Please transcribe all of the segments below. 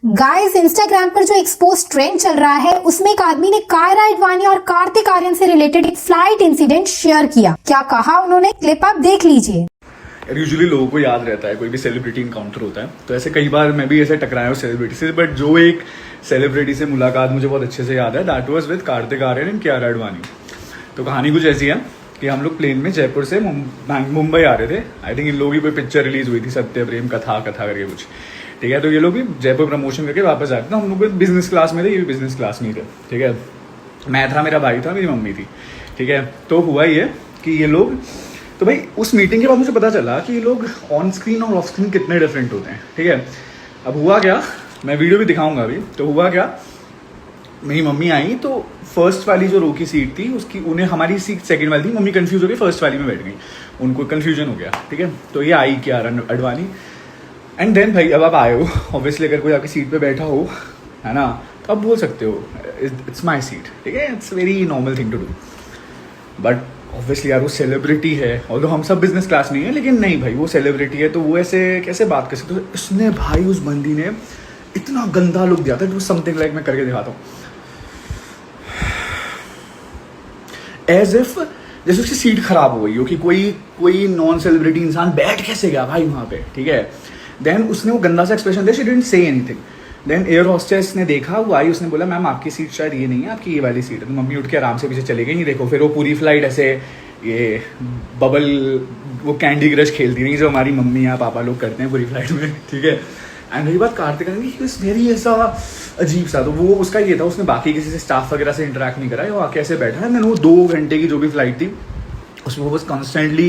Guys, Instagram पर जो expose trend चल रहा है उसमें एक आदमी ने कायरा एडवाणी और कार्तिक आर्यन से रिलेटेड एक फ्लाइट इंसिडेंट शेयर किया। क्या कहा उन्होंने, क्लिप आप देख लीजिए। यूजुअली लोगों को याद रहता है कोई भी सेलिब्रिटी इनकाउंटर होता है, तो ऐसे कई बार मैं भी ऐसे टकराया हूँ सेलिब्रिटी से, बट जो एक सेलिब्रिटी से मुलाकात मुझे बहुत अच्छे से याद है, that was with Kartik Aaryan and Kiara Advani. तो कहानी कुछ ऐसी है कि हम लोग प्लेन में जयपुर से मुंबई आ रहे थे। आई थिंक इन लोगों की कोई पिक्चर रिलीज हुई थी, सत्य प्रेम कथा करके कुछ, ठीक है। तो ये लोग भी जयपुर प्रमोशन करके वापस आ रहे थे। हम लोग बिजनेस क्लास में थे, ये भी बिजनेस क्लास में थे, ठीक है। मैं था, मेरा भाई था, मेरी मम्मी थी, ठीक है। तो हुआ ये कि ये लोग, तो भाई उस मीटिंग के बाद मुझे पता चला कि ये लोग ऑन स्क्रीन और ऑफ स्क्रीन कितने डिफरेंट होते हैं, ठीक है। अब हुआ क्या, मैं वीडियो भी दिखाऊंगा अभी। तो हुआ क्या, मेरी मम्मी आई तो फर्स्ट वाली जो रो की सीट थी उसकी, उन्हें हमारी सीट सेकंड वाली थी, मम्मी कंफ्यूज हो गई, फर्स्ट वाली में बैठ गई, उनको कंफ्यूजन हो गया, ठीक है। तो ये आई कायरा एडवाणी एंड देन भाई अब आप आए हो, ऑब्वियसली अगर कोई आपकी सीट पे बैठा हो, है ना, तो आप बोल सकते हो इट्स माई सीट, ठीक है। It's very normal thing to do. But obviously यार वो सेलिब्रिटी है, और हम सब बिजनेस क्लास नहीं है, लेकिन नहीं भाई वो सेलिब्रिटी है, तो वो ऐसे कैसे बात कर सकते। तो उसने भाई, उस बंदी ने इतना गंदा लुक दिया था, इट समथिंग लाइक, मैं करके दिखाता हूँ, एज इफ जैसे उसकी सीट खराब हो गई हो कि कोई नॉन सेलिब्रिटी इंसान बैठ कैसे गया भाई वहां पे, ठीक है। देन उसने वो गंदा सा एक्सप्रेशन दिया, she didn't say anything. Then air hostess ने देखा, वो आई, उसने बोला मैम आपकी सीट शायद ये नहीं है, आपकी ये वाली सीट है। तो मम्मी उठ के आराम से पीछे चली गई। देखो फिर वो पूरी फ्लाइट ऐसे ये बबल, वो कैंडी क्रश खेलती रही जो हमारी मम्मी या पापा लोग करते हैं पूरी फ्लाइट में, ठीक है। एंड रही बात कार्तिक आर्यन की, वेरी ऐसा अजीब सा, तो वो उसका ये था, उसने बाकी किसी से स्टाफ वगैरह से इंटरेक्ट नहीं करा, वो आके ऐसे बैठा है। मैंने वो 2 घंटे की जो भी फ्लाइट थी उसमें वो बस कॉन्स्टेंटली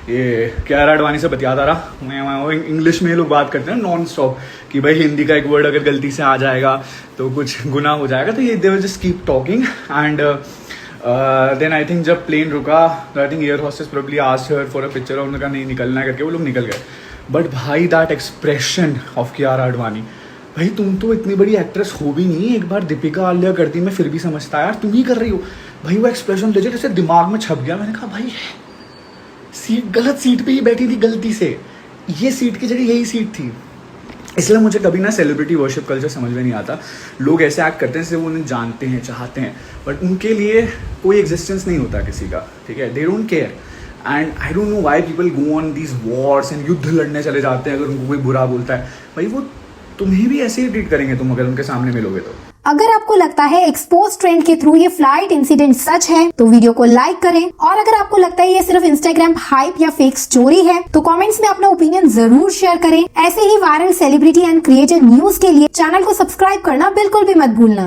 ये कायरा एडवाणी से बतियाता रहा। इंग्लिश में ये लोग बात करते हैं नॉन स्टॉप कि भाई हिंदी का एक वर्ड अगर गलती से आ जाएगा तो कुछ गुनाह हो जाएगा, तो ये they will just keep talking. And then I think जब प्लेन रुका तो I think air hostess probably asked her for a picture, और उन्होंने कहा नहीं निकलना है करके वो लोग निकल गए। बट भाई that expression of Kiara Advani, भाई तुम तो इतनी बड़ी एक्ट्रेस हो भी नहीं, एक बार दीपिका आलिया करती मैं फिर भी समझता यार, तुम ही कर रही हो। भाई वो एक्सप्रेशन लेजिट ऐसे दिमाग में छप गया। मैंने कहा भाई सीट, गलत सीट पे ही बैठी थी गलती से, ये सीट की जगह यही सीट थी। इसलिए मुझे कभी ना सेलिब्रिटी वर्शिप कल्चर समझ में नहीं आता। लोग ऐसे एक्ट करते हैं जैसे वो उन्हें जानते हैं, चाहते हैं, बट उनके लिए कोई एग्जिस्टेंस नहीं होता किसी का, ठीक है। They don't care. And I don't know why people go on these Wars and युद्ध लड़ने चले जाते हैं अगर उनको कोई बुरा बोलता है। भाई वो तुम्हें भी ऐसे ही ट्रीट करेंगे तुम अगर उनके सामने मिलोगे तो। अगर आपको लगता है एक्सपोज ट्रेंड के थ्रू ये फ्लाइट इंसिडेंट सच है तो वीडियो को लाइक करें, और अगर आपको लगता है ये सिर्फ इंस्टाग्राम हाइप या फेक स्टोरी है तो कमेंट्स में अपना ओपिनियन जरूर शेयर करें। ऐसे ही viral celebrity and creator news के लिए चैनल को सब्सक्राइब करना बिल्कुल भी मत भूलना।